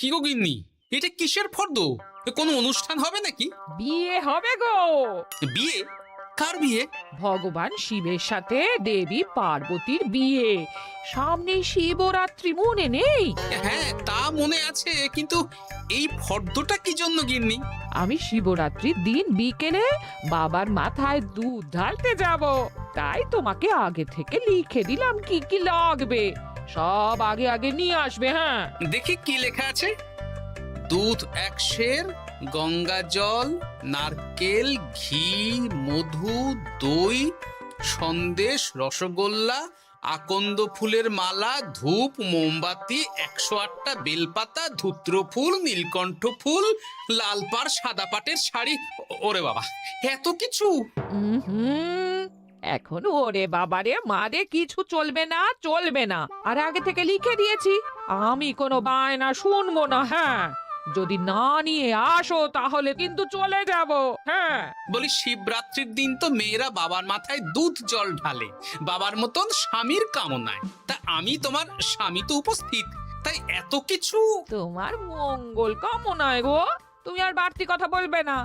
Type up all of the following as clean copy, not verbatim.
কি গো গিন্নি, এটা কিসের ফর্দ? কোনো অনুষ্ঠান হবে নাকি? বিয়ে হবে গো। বিয়ে? কার বিয়ে? ভগবান শিবের সাথে দেবী পার্বতীর বিয়ে। সামনে শিবরাত্রি, মনে নেই? হ্যাঁ, তা মনে আছে, কিন্তু এই ফর্দটা কি জন্য গিন্নি? আমি শিবরাত্রির দিন বিকেলে বাবার মাথায় দুধ ঢালতে যাব, তাই তোমাকে আগে থেকে লিখে দিলাম কি কি লাগবে। সব আগে আগে নিয়ে আসবে। হ্যাঁ, দেখি কি লেখা আছে। দুধ 1 সের, গঙ্গা জল, নারকেল, ঘি, মধু, দই, সন্দেশ, রসগোল্লা, আকন্দ ফুলের মালা, ধূপ, মোমবাতি, 108টা বেলপাতা, ধূত্র ফুল, নীলকণ্ঠ ফুল, লাল পাড় সাদা পাটের শাড়ি। ওরে বাবা, এত কিছু! হুম, এখন ওরে বাবারে মারে কিছু চলবে না, চলবে না। আর আগে থেকে লিখে দিয়েছি, আমি কোনো বায়না শুনবো না। হ্যাঁ, যদি না নিয়ে আসো তাহলে কিন্তু চলে যাব। হ্যাঁ, বলি, শিবরাত্রির দিন তো মেয়েরা বাবার মাথায় দুধ জল ঢালে বাবার মতন স্বামীর কামনায়। তা আমি তোমার স্বামী তো উপস্থিত, তাই এত কিছু। তোমার মঙ্গল কামনায় গো। তুমি আর বাড়তি কথা বলবে না,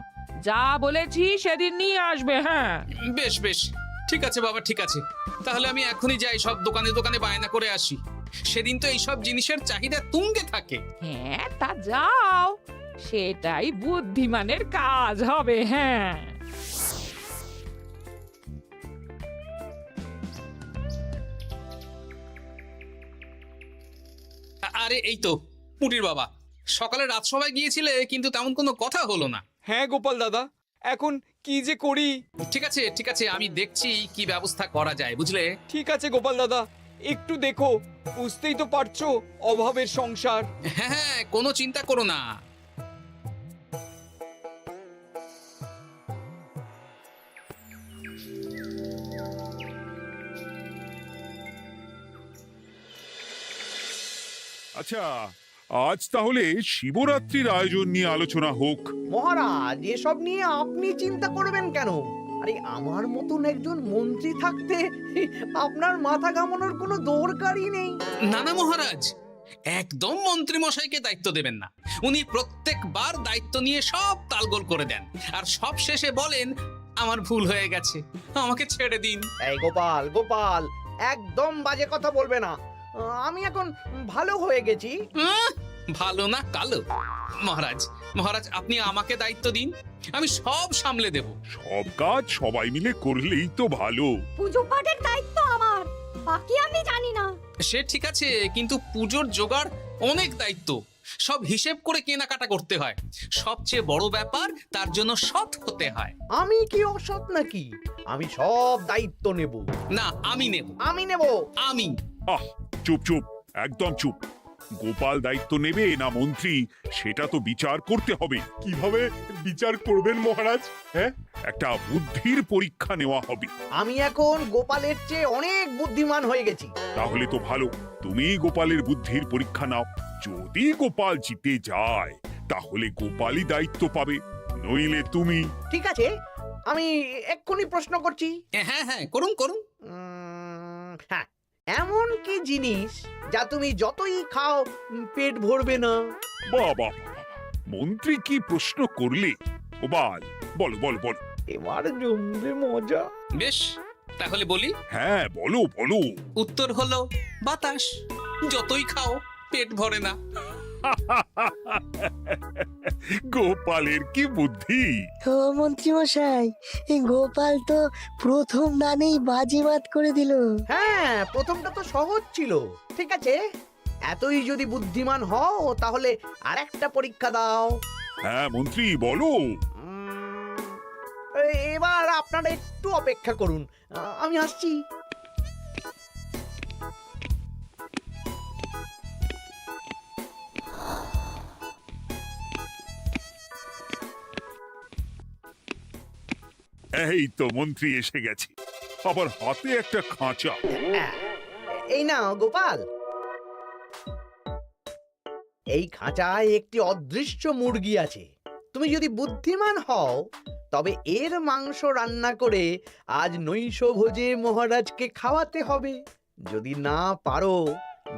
যা বলেছি সেদিন নিয়ে আসবে। হ্যাঁ, বেশ বেশ, ঠিক আছে বাবা, ঠিক আছে। তাহলে আমি এখনই যাই, সব দোকানে দোকানে বায়না করে আসি। সেদিন তো এইসব জিনিসের চাহিদা তুঙ্গে থাকে। হ্যাঁ, তা যাও, সেটাই বুদ্ধিমানের কাজ হবে। হ্যাঁ, আরে এই তো পুটির বাবা, সকালে রাজসভায় গিয়েছিলে কিন্তু তেমন কোনো কথা হলো না। হ্যাঁ গোপাল দাদা, এখন কি যে করি। ঠিক আছে ঠিক আছে, আমি দেখছি কি ব্যবস্থা করা যায়, বুঝলে। ঠিক আছে গোপাল দাদা, একটু দেখো, বুঝতেই তো পারছো অভাবের সংসার। হ্যাঁ হ্যাঁ, কোনো চিন্তা করো না। আচ্ছা, আজ তাহলে শিবরাত্রির আয়োজন নিয়ে আলোচনা হোক। মহারাজ, এসব নিয়ে আপনি চিন্তা করবেন কেন? আরে আমার মতন একজন মন্ত্রী থাকতে আপনার মাথা ঘামানোর কোনো দরকারই নেই। না না মহারাজ, একদম মন্ত্রী মশাইকে দায়িত্ব দেবেন না। উনি প্রত্যেকবার দায়িত্ব নিয়ে সব তালগোল করে দেন, আর সব শেষে বলেন আমার ভুল হয়ে গেছে, আমাকে ছেড়ে দিন। এই গোপাল, গোপাল, একদম বাজে কথা বলবে না। আমি এখন ভালো হয়ে গেছি। ভালো না কালো? মহারাজ মহারাজ, আপনি আমাকে দায়িত্ব দিন, আমি সব সামলে দেব। সব কাজ সবাই মিলে করলেই তো ভালো। পুজো পাঠের দায়িত্ব আমার, বাকি আমি জানি না। সে ঠিক আছে, কিন্তু পুজোর জোগাড় অনেক দায়িত্ব, সব হিসেব করে কেনাকাটা করতে হয়। সবচেয়ে বড় ব্যাপার, তার জন্য সৎ হতে হয়। আমি কি অসৎ নাকি? আমি সব দায়িত্ব নেব। না, আমি নেব। আমি নেব। আমি। আহ, চুপ চুপ, একদম চুপ। গোপাল দায়িত্ব নেবে না মন্ত্রী, সেটা তো বিচার করতে হবে। কিভাবে বিচার করবেন মহারাজ? হ্যাঁ, একটা বুদ্ধির পরীক্ষা নেওয়া হবে। আমি এখন গোপালের চেয়ে অনেক বুদ্ধিমান হয়ে গেছি। তাহলে তো ভালো, তুমি গোপালের বুদ্ধির পরীক্ষা নাও। যদি গোপাল জিতে যায় তাহলে গোপালই দায়িত্ব পাবে, নইলে তুমি। ঠিক আছে, আমি এক্ষুনি প্রশ্ন করছি। হ্যাঁ হ্যাঁ, করুন করুন। হ্যাঁ, এমন কি জিনিস যা তুমি যতই খাও পেট ভরবে না? বাবা, মন্ত্রী কি প্রশ্ন করলে! গোপাল, বলো বলো বলো। এবার জমবে মজা। বেশ, তাহলে বলি। হ্যাঁ, বলো বলো। উত্তর হলো বাতাস। যতই খাও পেট ভরে না। গোপালের কি বুদ্ধি! ও মন্ত্রী মশাই, এই গোপাল তো প্রথম দানেই বাজিমাত করে দিল। হ্যাঁ, প্রথমটা তো সহজ ছিল। ঠিক আছে, এতই যদি বুদ্ধিমান হও তাহলে আরেকটা পরীক্ষা দাও। হ্যাঁ মন্ত্রী, বলো। এবার আপনারা একটু অপেক্ষা করুন, আমি আসছি। এই তো মন্ত্রী এসে গেছে, আবার হাতে একটা খাঁচা। এই নাও গোপাল, এই খাঁচায় একটি অদৃশ্য মুরগি আছে। তুমি যদি বুদ্ধিমান হও তবে এর মাংস রান্না করে আজ নৈশভোজে মহারাজকে খাওয়াতে হবে। যদি না পারো,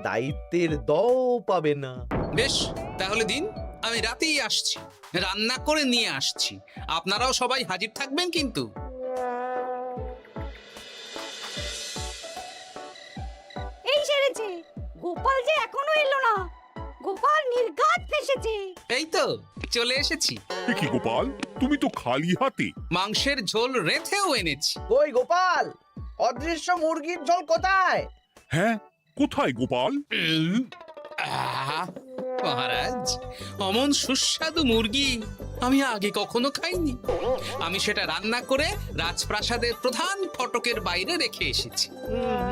দায়িত্বের দও পাবে না। বেশ, তাহলে দিন, আমি রাতেই আসছি, রান্না করে নিয়ে আসছি। আপনারাও সবাই হাজির থাকবেন কিন্তু। এই সেরেছে, গোপাল যে এখনো এলো না। গোপাল নির্ঘাত ফেসেছে। এই তো চলে এসেছি। এ কি গোপাল, তুমি তো খালি হাতে। মাংসের ঝোল রেঁধেও এনেছি। কই গোপাল, অদৃশ্য মুরগির ঝোল কোথায়? হ্যাঁ, কোথায় গোপাল? আহা, মহারাজ, অমন সুস্বাদু মুরগি আমি আগে কখনো খাইনি। আমি সেটা রান্না করে রাজপ্রাসাদের প্রধান ফটকের বাইরে রেখে এসেছি।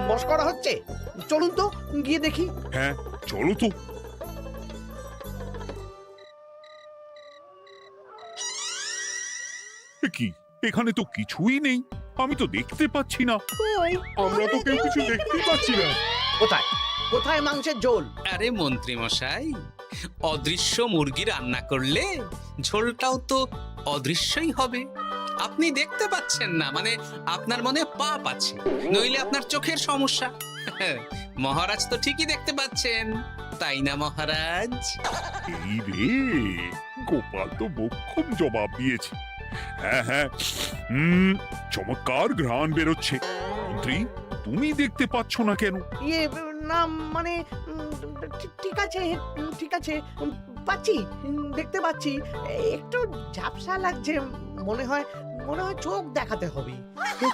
মস্করা হচ্ছে? চলুন তো গিয়ে দেখি। হ্যাঁ, চলো তো। এ কি, এখানে তো কিছুই নেই, আমি তো দেখতে পাচ্ছি না। আমরা তো কেউ কিছু দেখতেই পাচ্ছি না। কোথায় কোথায় মাংসের ঝোল? আরে মন্ত্রী মশাই, অদৃশ্য মুরগি রান্না করলে ঝোলটাও তো অদৃশ্যই হবে। আপনি দেখতে পাচ্ছেন না, মানে আপনার মনে পাপ আছে, নইলে আপনার চোখের সমস্যা। মহারাজ তো ঠিকই দেখতে পাচ্ছেন, তাই না মহারাজ? এই রে, গোপাল তো মোক্ষম জবাব দিয়েছে। হ্যাঁ হ্যাঁ, চমৎকার ঘ্রাণ বেরোচ্ছে। মন্ত্রী, তুমি দেখতে পাচ্ছ না কেন? ইয়ে না মানে ঠিক আছে, ঠিক আছে, পাচ্ছি, দেখতে পাচ্ছি। একটু ঝাপসা লাগছে, মনে হয় চোখ দেখাতে হবে।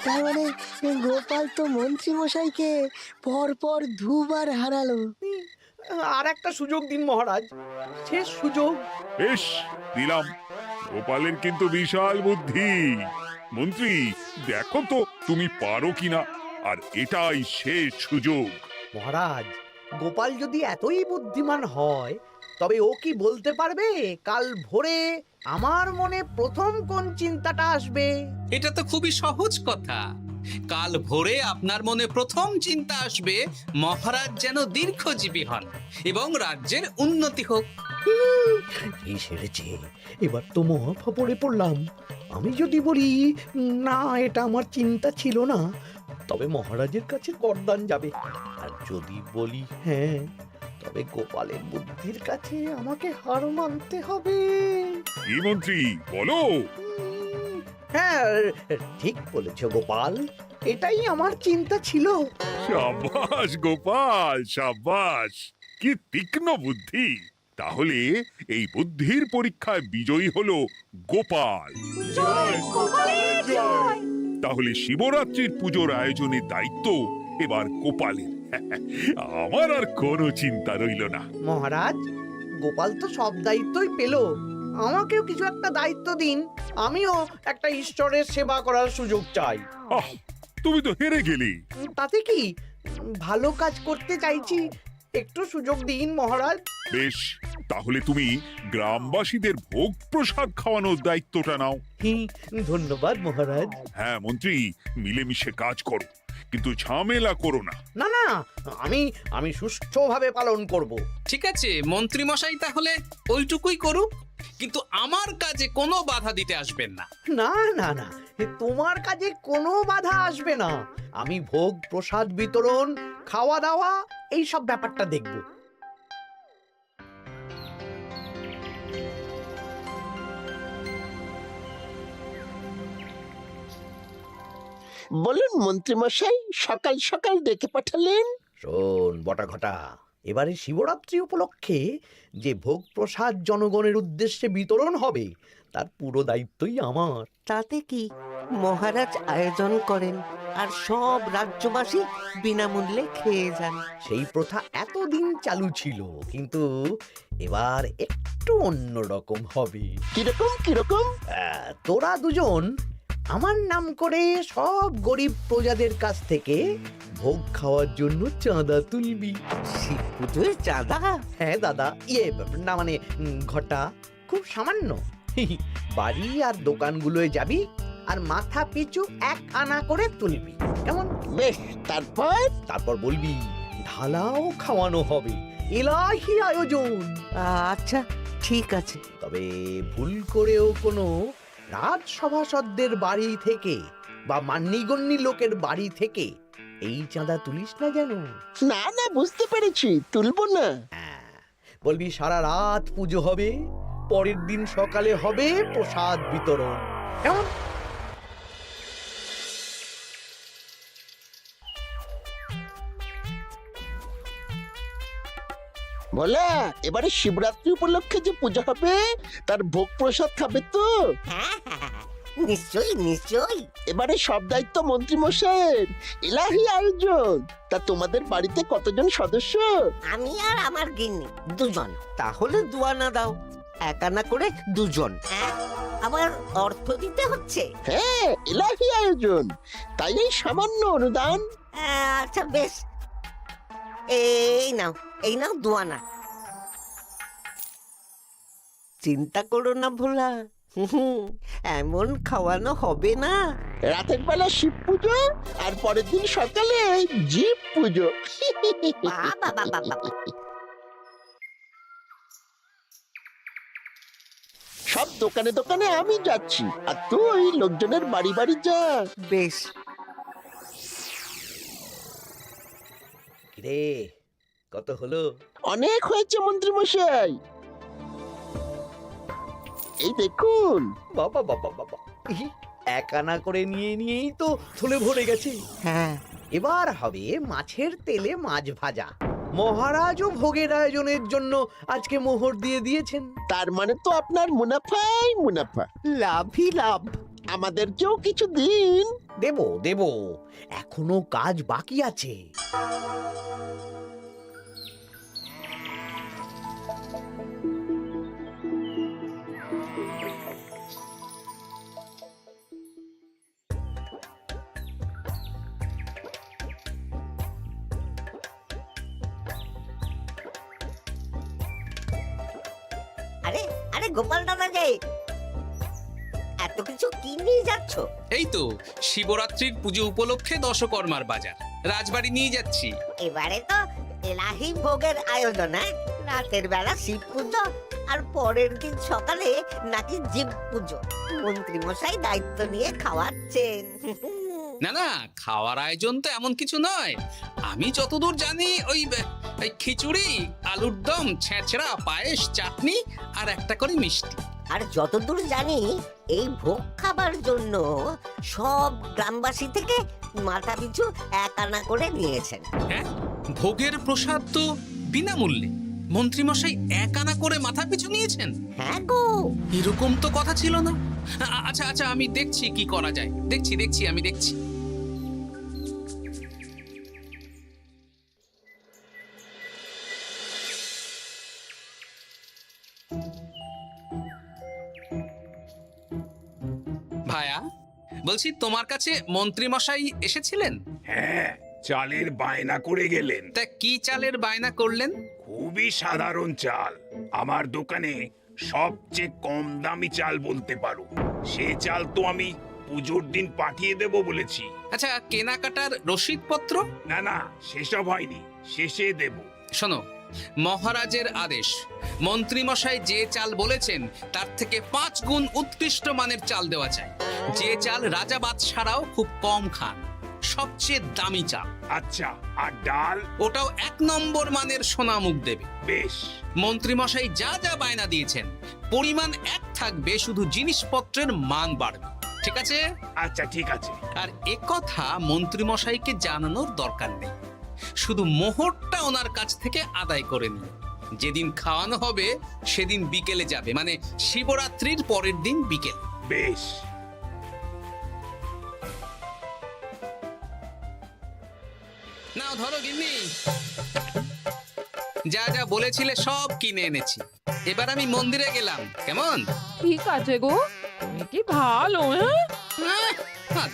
তার মানে গোপাল তো মন্ত্রী মশাইকে পরপর দুবার হারালো। আর একটা সুযোগ দিন মহারাজ, শেষ সুযোগ। বেশ, দিলাম। গোপালের কিন্তু বিশাল বুদ্ধি। মন্ত্রী, দেখো তো তুমি পারো কিনা, আর এটাই শেষ সুযোগ। মহারাজ, গোপাল যদি এতই বুদ্ধিমান হয়, তবে ও কি বলতে পারবে কাল ভোরে আমার মনে প্রথম কোন চিন্তাটা আসবে? এটা তো খুবই সহজ কথা। কাল ভোরে আপনার মনে প্রথম চিন্তা আসবে মহারাজ যেন দীর্ঘজীবী হন এবং রাজ্যের উন্নতি হোক। এই সেরেছে, এবার তো মহা ফাপড়ে পড়লাম। আমি যদি বলি না, এটা আমার চিন্তা ছিল না, তবে মহারাজের কাছে গর্দান যাবে। আর যদি বলি হ্যাঁ, তবে গোপালের বুদ্ধির কাছে আমাকে হার মানতে হবে। কি মন্ত্রী, বলো। হ্যাঁ, ঠিক বলেছ গোপাল, এটাই আমার চিন্তা ছিল। সাবাস গোপাল, সাবাস, কি তীক্ষ্ণ বুদ্ধি। তাহলে এই বুদ্ধির পরীক্ষায় বিজয়ী হলো গোপাল। জয় গোপালের জয়। তাহলে শিবরাত্রির পুজোর আয়োজনের দায়িত্ব এবার গোপালের। আমার আর কোনো চিন্তা রইল না। মহারাজ, গোপাল তো সব দায়িত্বই পেল, আমাকেও কিছু একটা দায়িত্ব দিন। আমিও একটা ঈশ্বরের সেবা করার সুযোগ চাই। আহ, তুমি তো হেরে গেলে। তাতে কি, ভালো কাজ করতে চাইছি, একটু সুযোগ দিন মহারাজ। বেশ, তাহলে তুমি গ্রামবাসীদের ভোগ প্রসাদ খাওয়ানোর দায়িত্বটা নাও। ধন্যবাদ মহারাজ। হ্যাঁ মন্ত্রী, মিলেমিশে কাজ করো, কিন্তু ঝামেলা করো না। না না, আমি সুষ্ঠুভাবে পালন করব। ঠিক আছে মন্ত্রী মশাই, তাহলে ওইটুকুই করুক, কিন্তু আমার কাজে কোনো বাধা দিতে আসবেন না। না না না, তোমার কাজে কোনো বাধা আসবে না। আমি ভোগ প্রসাদ বিতরণ, খাওয়া দাওয়া, এই সব ব্যাপারটা দেখব। বলুন মন্ত্রী মশাই, সকাল সকাল ডেকে পাঠালেন। শোন বটা ঘটা, এবারে শিবরাত্রি উপলক্ষে যে ভোগ প্রসাদ জনগণের উদ্দেশ্যে বিতরণ হবে, তার পুরো দায়িত্বই আমার। তাতে কি, মহারাজ আয়োজন করেন আর সব রাজ্যবাসী বিনামূল্যে খেয়ে যান। সেই প্রথা এতদিন চালু ছিল, কিন্তু এবার একটু অন্যরকম হবে। কিরকম কিরকম? তোরা দুজন আমার নাম করে সব গরিব প্রজাদের কাছ থেকে ভোগ খাওয়ার জন্য চাঁদা তুলবি। শিব পুজোর চাঁদা? হ্যাঁ দাদা, ইয়ে না মানে ঘটা, খুব সামান্য। বাড়ি আর দোকানগুলোয় যাবি আর মাথা পিছু 1 আনা করে তুলবি, কেমন? বেশ, তারপর? তারপর বলবি ঢালাও খাওয়ানো হবে, এলাহি আয়োজন। আচ্ছা, ঠিক আছে। তবে ভুল করেও কোনো রাজসভাসদদের বাড়ি থেকে বা মান্যিগণ্যি লোকের বাড়ি থেকে এই চাঁদা তুলিস না যেন। না না, বুঝতে পেরেছি, তুলবো না। বলবি সারা রাত পুজো হবে, পরের দিন সকালে হবে প্রসাদ বিতরণ। কেমন? বলা, এবারে শিবরাত্রি উপলক্ষে যে পূজা হবে তার ভোগ প্রসাদ খাবে তো? হ্যাঁ হ্যাঁ, নিশ্চয়ই নিশ্চয়ই। এবারে সব দায়িত্ব মন্ত্রী মশাইয়ের, এলাহি আয়োজন। তা তোমাদের বাড়িতে কতজন সদস্য? আমি আর আমার গিন্নি দুজন। তাহলে দুয়ানা দাও, এক আনা করে দুজন। আবার অর্থ দিতে হচ্ছে? হ্যাঁ, এলাহি আয়োজন, তাই এই সামান্য অনুদান। আচ্ছা বেশ, এই নাও দুয়ানা। চিন্তা করো না ভোলা, এমন খাওয়ানো হবে না। রাতের বেলা শিব পুজো আর পরের দিন সকালে জীব পুজো। বাবা বাবা বাবা, সব দোকানে দোকানে আমি যাচ্ছি, আর তুই লোকজনের বাড়ি বাড়ি যা। বেশ। রে কত হলো? অনেক হয়েছে মন্ত্রী মশাই, এই দেখুন। বাবা বাবা বাবা, এক আনা করে নিয়েই তো থলে ভরে গেছে। হ্যাঁ, এবার হবে মাছের তেলে মাছ ভাজা। মহারাজও ভোগের আয়োজনের জন্য আজকে মোহর দিয়ে দিয়েছেন। তার মানে তো আপনার মুনাফাই মুনাফা, লাভই লাভ। আমাদেরকেও কিছু দিন। দেব দেব, এখনো কাজ বাকি আছে। আরে আরে গোপাল দাদা যে, এত কিছু কি নিয়ে যাচ্ছ? এই তো শিবরাত্রির পুজো উপলক্ষে দশকর্মার বাজার রাজবাড়ি নিয়ে যাচ্ছি। এবারে তো এলাহি ভোগের আয়োজন, রাতের বেলা শিব পুজো আর পরের দিন সকালে নাকি জীব পুজো। মন্ত্রী মশাই দায়িত্ব নিয়ে খাওয়াচ্ছেন। না না, খাওয়ার আয়োজন তো এমন কিছু নয়। আমি যতদূর জানি ওই খিচুড়ি, আলুর দম, ছেঁচড়া, পায়েস, চাটনি আর একটা করে মিষ্টি। আর যতদূর জানি এই ভোগ খাবার জন্য সব গ্রামবাসী থেকে মাথা পিছু এক আনা করে নিয়েছেন। হ্যাঁ, ভোগের প্রসাদ তো বিনামূল্যে। মন্ত্রীমশাই এক আনা করে মাথা পিছু নিয়েছেন? হ্যাঁ গো, এরকম তো কথা ছিল না। আচ্ছা আচ্ছা, আমি দেখছি কি করা যায়। দেখছি আমি দেখছি। ভায়া, বলছি তোমার কাছে মন্ত্রীমশাই এসেছিলেন? হ্যাঁ, চালের বায়না করে গেলেন। তা কি চালের বায়না করলেন? খুবই সাধারণ চাল, আমার দোকানে সবচেয়ে কম দামি চাল বলতে পারো। সে চাল তো আমি পুজোর দিন পাঠিয়ে দেব বলেছি। আচ্ছা, কেনাকাটার রসিদপত্র? না না, সেসব হয়নি, শেষে দেব। শোনো, মহারাজের আদেশ, মন্ত্রীমশাই যে চাল বলেছেন তার থেকে 5 গুণ উৎকৃষ্ট মানের চাল দেওয়া চাই। যে চাল রাজা বাদশারাও খুব কম খান, সবচেয়ে দামি চাল। আচ্ছা, আর ডাল? ওটাও 1 নম্বর মানের সোনামুখ দেবে। বেশ। মন্ত্রীমশাই যা যা বায়না দিয়েছেন পরিমাণ এক থাকবে, শুধু জিনিসপত্রের মান বাড়বে। ঠিক আছে? আচ্ছা ঠিক আছে। আর একথা মন্ত্রীমশাইকে জানানোর দরকার নেই, শুধু মোহরটা ওনার কাছ থেকে আদায় করে নিন। যেদিন খাওয়ানো হবে সেদিন বিকেলে যাবে, মানে শিবরাত্রির পরের দিন বিকেল। বেশ। নাও ধরো গিন্নি, যা যা বলেছিলে সব কিনে এনেছি। এবার আমি মন্দিরে গেলাম, কেমন? ঠিক আছে গো, তুমি কি ভালো।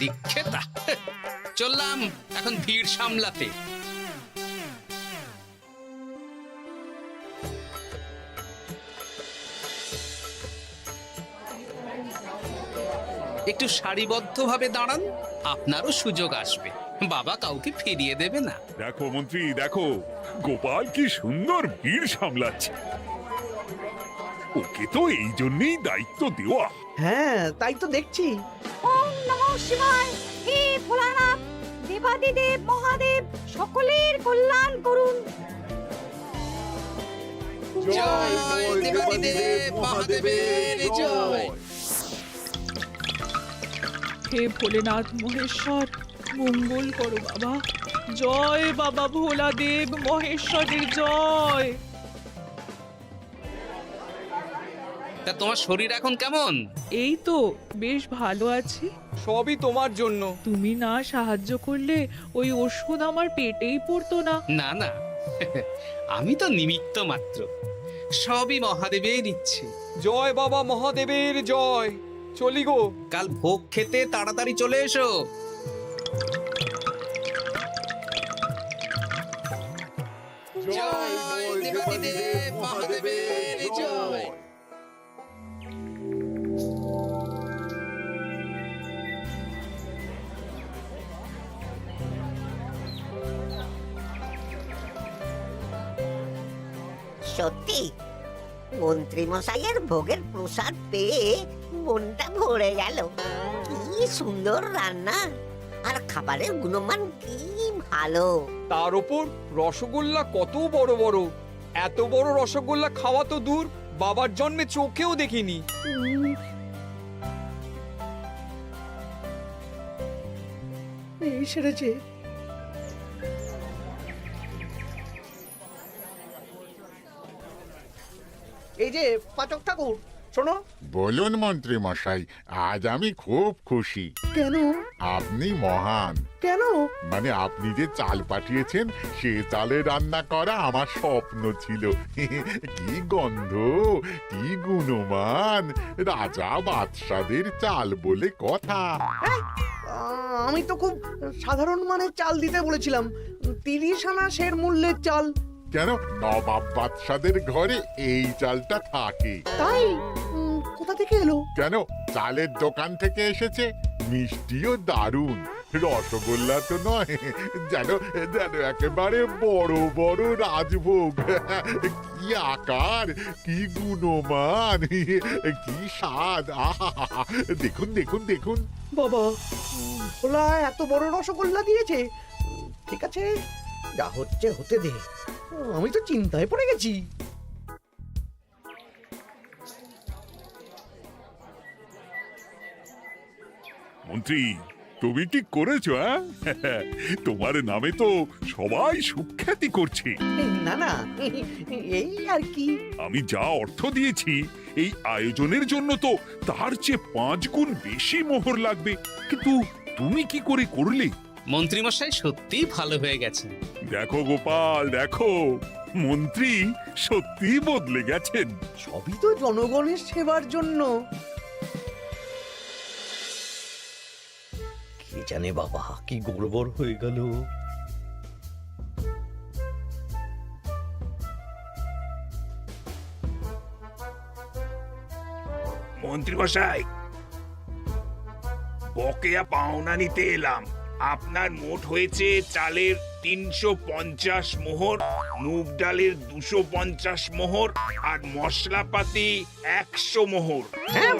দীক্ষেতা, চললাম এখন ভিড় সামলাতে। একটু সারিবদ্ধভাবে দাঁড়ান, আপনারও সুযোগ আসবে। বাবা কাউকে ফিরিয়ে দেবে না। দেখো মন্ত্রী, দেখো গোপাল কি সুন্দর ভিড় সামলাচ্ছে। ওকে তো এই জন্যই দায়িত্ব দেওয়া। হ্যাঁ, তাই তো দেখছি। ওম নমঃ শিবায়। হে ভোলানাথ, দেবাদিদেব মহাদেব সকলের কল্যাণ করুন। জয় দেবাদিদেব মহাদেবের জয়। হে ভোলেনাথ মহেশ্বর, মঙ্গল করো বাবা। জয় বাবা ভোলাদেব মহেশ্বরের জয়। তা তোমার শরীর এখন কেমন? এই তো বেশ ভালো আছি। সবই তোমার জন্য। তুমি না সাহায্য করলে ওই ওষুধ আমার পেটেই পড়তো না। না না, আমি তো নিমিত্ত মাত্র, সবই মহাদেবের ইচ্ছে। জয় বাবা মহাদেবের জয়। চলি গো। কাল ভোগ খেতে তাড়াতাড়ি চলে এসো। জয় দেবাদিদেব মহাদেবের জয়। সত্যি মন্ত্রী মশাইয়ের ভোগের প্রসাদ পেয়ে মনটা ভরে গেল। কি সুন্দর রান্না, আর খাবারের গুণমান কি ভালো। তার উপর রসগোল্লা কত বড় বড়। এত বড় রসগোল্লা খাওয়া তো দূর, বাবার জন্মে চোখেও দেখিনি। এই সেরেছে। এই যে পাচক ঠাকুর, শোনো। বলুন মন্ত্রী মশাই, আজ আমি খুব খুশি। কেন? আপনি মহান। কেন? মানে আপনি যে চাল পাঠিয়েছেন সে চালে রান্না করা আমার স্বপ্ন ছিল। কি গন্ধ, কি গুণমান, রাজা বাদশাদের চাল বলে কথা। আমি তো খুব সাধারণ মানের চাল দিতে বলেছিলাম, 30 আনা শের মূল্যের চাল। কেন, নবাব বাদশাদের ঘরে এই চালটা থাকে। তাই? কোথা থেকে এলো? কেন, চালের দোকান থেকে এসেছে। মিষ্টিও দারুণ, রসগোল্লা তো নয়, যেন যেন একেবারে বড় বড় রাজভোগ। কি আকার, কি গুণমান, কি স্বাদ। আহা, দেখুন দেখুন দেখুন। বাবা, ভোলা এত বড় রসগোল্লা দিয়েছে। ঠিক আছে, যা হচ্ছে হতে দে। আমি তো চিন্তায় পড়ে গেছি। মন্ত্রী, তুমি কি করেছো? তোমার নামে তো সবাই সুখ্যাতি করছে। না না, এই আর কি। আমি যা অর্থ দিয়েছি এই আয়োজনের জন্য তো তার চেয়ে 5 গুণ বেশি মোহর লাগবে, কিন্তু তুমি কি করে করলে? মন্ত্রীমশাই সত্যিই ভালো হয়ে গেছেন। দেখো গোপাল, দেখো মন্ত্রী সত্যি বদলে গেছেন। সবই তো জনগণের সেবার জন্য। কে জানে বাবা, কি গড়বড় হয়ে গেল। মন্ত্রী মশাই, বকেয়া পাওনা নিতে এলাম। আপনার মোট হয়েছে চালের 350 মোহর, মুগ ডালের 250 মোহর, আর মশলাপাতি 100 মোহর। হ্যাঁ,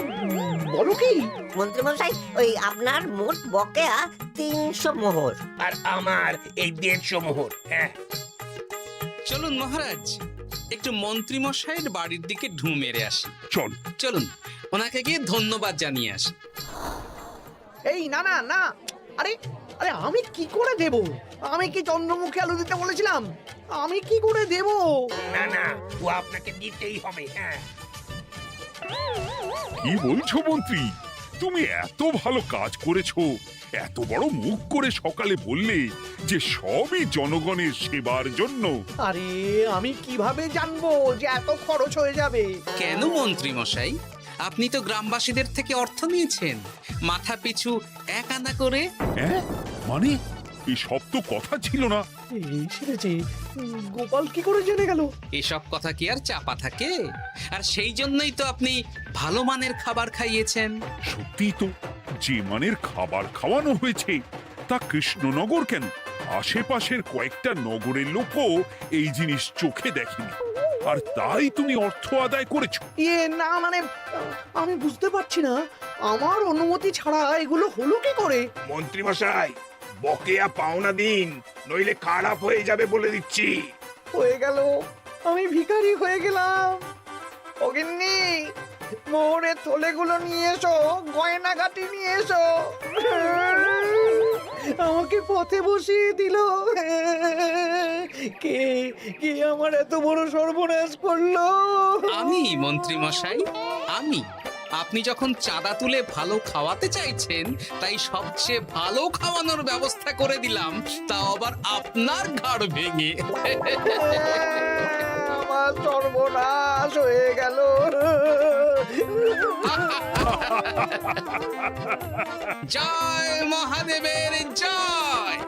বলো কি? মন্ত্রী মশাই, ওই আপনার মোট বকেয়া 300 মোহর। আর আমার এই 150 মোহর। হ্যাঁ, চলুন মহারাজ, একটু মন্ত্রীমশাইয়ের বাড়ির দিকে ঢু মেরে আসি। চল। চলুন, ওনাকে গিয়ে ধন্যবাদ জানিয়ে আসি। এই না না না, আরে আরে আমি কি করে দেব? আমি কি চন্দ্রমুখী আলু দিতে বলেছিলাম? আমি কি করে দেব? না না, ও আপনাকে দিতেই হবে। হ্যাঁ, কি বলছো মন্ত্রী? তুমি এত ভালো কাজ করেছো, এত বড় মুখ করে সকালে বললে যে সবই জনগণের সেবার জন্য। আরে আমি কিভাবে জানবো যে এত খরচ হয়ে যাবে? কেন মন্ত্রীমশাই, আপনি তো গ্রামবাসীদের থেকে অর্থ নিয়েছেন, মাথা পিছু 1 আনা করে। হ্যাঁ, মানে এসব তো কথা ছিল না। এই সেরেছে, গোপাল কি করে জেনে গেল? এসব কথা কি আর চাপা থাকে? আর সেই জন্যই তো আপনি ভালো মানের খাবার খাইয়েছেন। সত্যি তো, যে মানের খাবার খাওয়ানো হয়েছে তা কৃষ্ণনগর কেন, আশেপাশের কয়েকটা নগরের লোকও এই জিনিস চোখে দেখেনি, আর তাই তুমি অর্থ আদায় করেছো। না মানে, আমি বুঝতে পারছি না, আমার অনুমতি ছাড়া এগুলো হলো কি করে? মন্ত্রী মশাই, বকেয়া পাওনা দিন, নইলে খারাপ হয়ে যাবে বলে দিচ্ছি। হয়ে গেল, আমি ভিখারি হয়ে গেলাম। অগিন্নি, মোহরের থলেগুলো নিয়ে এসো, গয়নাগাটি নিয়ে এসো। আমাকে পথে বসিয়ে দিল। কে কে আমার এত বড় সর্বনাশ করলো? আমি মন্ত্রী মশাই, আমি। আপনি যখন চাঁদা তুলে ভালো খাওয়াতে চাইছেন, তাই সবচেয়ে ভালো খাওয়ানোর ব্যবস্থা করে দিলাম, তাও আবার আপনার ঘাড় ভেঙে। আমার সর্বনাশ হয়ে গেল। জয় মহাদেবের জয়।